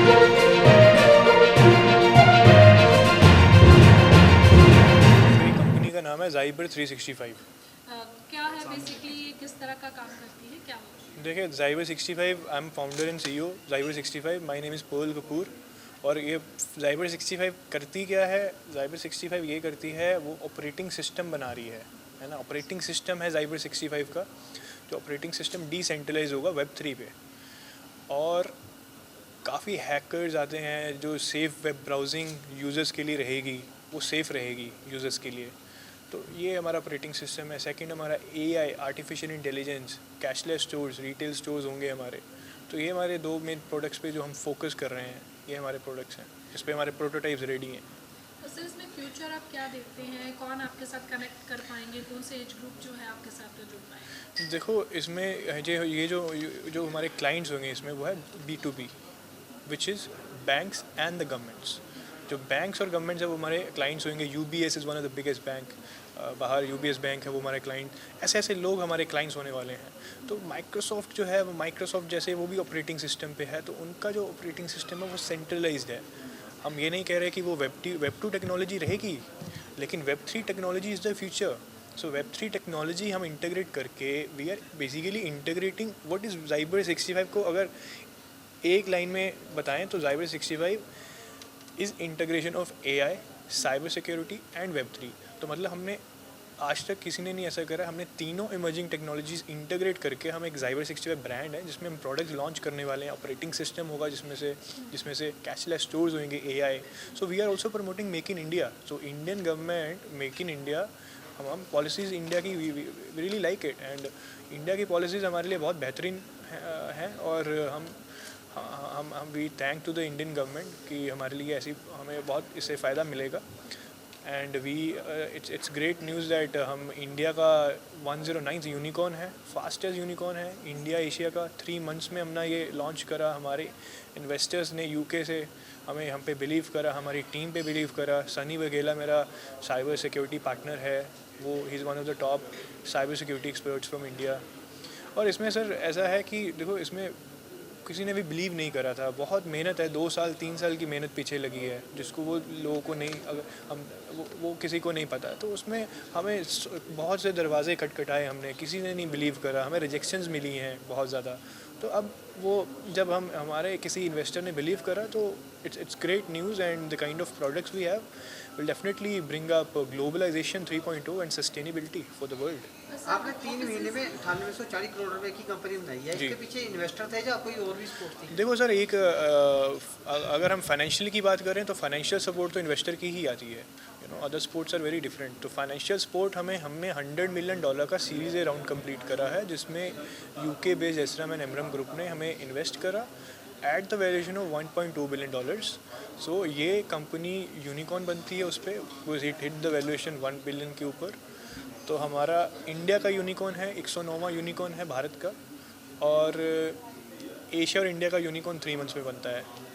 मेरी कंपनी का नाम है ज़ाइबर 365। क्या है बेसिकली, किस तरह का काम करती है, क्या? देखिए Zyber 65, I am founder and CEO Zyber 65। My name is Pearl Kapoor. और ये ज़ाइबर 65 करती क्या है? ज़ाइबर 65 ये करती है, वो ऑपरेटिंग सिस्टम बना रही है ना। ऑपरेटिंग सिस्टम है ज़ाइबर 65 का, जो ऑपरेटिंग सिस्टम डिसेंट्रलाइज होगा वेब 3 पे। और काफ़ी हैकर्स आते हैं, जो सेफ़ वेब ब्राउजिंग यूज़र्स के लिए रहेगी, वो सेफ़ रहेगी यूज़र्स के लिए। तो ये हमारा ऑपरेटिंग सिस्टम है। सेकंड हमारा AI, artificial intelligence, cashless stores, retail stores होंगे हमारे। तो ये हमारे दो मेन प्रोडक्ट्स पे जो हम फोकस कर रहे हैं, ये हमारे प्रोडक्ट्स हैं, जिस पे हमारे प्रोटोटाइप्स रेडी हैं। तो सर, इसमें फ्यूचर आप क्या देखते हैं? कौन आपके साथ कनेक्ट कर पाएंगे? कौन से एज ग्रुप जो है आपके साथ जुड़ पाएंगे? देखो इसमें ये जो हमारे क्लाइंट्स होंगे इसमें, वो है B2B, which is banks and the governments. जो बैंक्स और गवर्नमेंट्स है वो हमारे क्लाइंट्स होंगे। UBS is one of the biggest bank, बाहर UBS बैंक है, वो हमारे क्लाइंट। ऐसे ऐसे लोग हमारे क्लाइंट्स होने वाले हैं। तो माइक्रोसॉफ्ट जो है, वो माइक्रोसॉफ्ट जैसे वो भी ऑपरेटिंग सिस्टम पे है, तो उनका जो ऑपरेटिंग सिस्टम है वो सेंट्रलाइज्ड है। हम ये नहीं कह रहे कि वो वेब 2 टेक्नोलॉजी रहेगी, लेकिन web 3 technology is the future. So web 3 technology हम इंटीग्रेट करके, we are basically integrating what is Zyber 65 को अगर एक लाइन में बताएं तो Zyber 65 is integration of AI, cyber security and web 3। तो मतलब हमने आज तक किसी ने नहीं ऐसा करा। हमने तीनों इमर्जिंग टेक्नोलॉजीज इंटीग्रेट करके हम एक ज़ाइबर 65 ब्रांड है, जिसमें हम प्रोडक्ट्स लॉन्च करने वाले हैं। ऑपरेटिंग सिस्टम होगा जिसमें से कैशलेस स्टोर्स होंगे, AI। So we are also promoting make in India. So Indian government make in India, हम पॉलिसीज़ इंडिया की really like it, and India की पॉलिसीज़ हमारे लिए बहुत बेहतरीन हैं। और हम we thank to the Indian government कि हमारे लिए ऐसी, हमें बहुत इससे फ़ायदा मिलेगा। And we it's great news that हम इंडिया का 109th यूनिकॉर्न है, फास्टेस्ट यूनिकॉर्न है इंडिया एशिया का। 3 months में हमने ये लॉन्च करा। हमारे इन्वेस्टर्स ने UK से हम पे बिलीव करा, हमारी टीम पे बिलीव करा। सनी वगेला मेरा साइबर सिक्योरिटी पार्टनर है, वो he is one of the top cyber security experts from India. और इसमें सर ऐसा है कि देखो, इसमें किसी ने भी बिलीव नहीं करा था। बहुत मेहनत है, 2 साल 3 साल की मेहनत पीछे लगी है, जिसको वो लोगों को नहीं, अगर हम वो किसी को नहीं पता। तो उसमें हमें बहुत से दरवाजे खटखटाए हमने, किसी ने नहीं बिलीव करा, हमें रिजेक्शंस मिली हैं बहुत ज़्यादा। तो अब वो जब हमारे किसी इन्वेस्टर ने बिलीव करा, तो it's great news. And the kind of products we have will definitely bring up globalization 3.0 and sustainability for the world. आपने 3 महीने में 9840 करोड़ रुपए की कंपनी बनाई है। इसके पीछे इन्वेस्टर थे या कोई और भी सपोर्ट थी? देखो सर, एक अगर हम फाइनेंशियल की बात करें तो फाइनेंशियल सपोर्ट तो इन्वेस्टर की ही आती है। Other sports are very different. तो फाइनेंशियल सपोर्ट हमने $100 मिलियन का सीरीज ए राउंड कंप्लीट करा है, जिसमें UK बेस्ड एसराम एंड एमरम ग्रुप ने हमें इन्वेस्ट करा at the valuation of $1.2 billion. So ये कंपनी यूनिकॉर्न बनती है उस पर, हिट द वैल्यूएशन 1 बिलियन के ऊपर। तो हमारा इंडिया का यूनिकॉर्न है, 109वां यूनिकॉर्न है भारत का। और एशिया और इंडिया का यूनिकॉर्न 3 months में बनता है।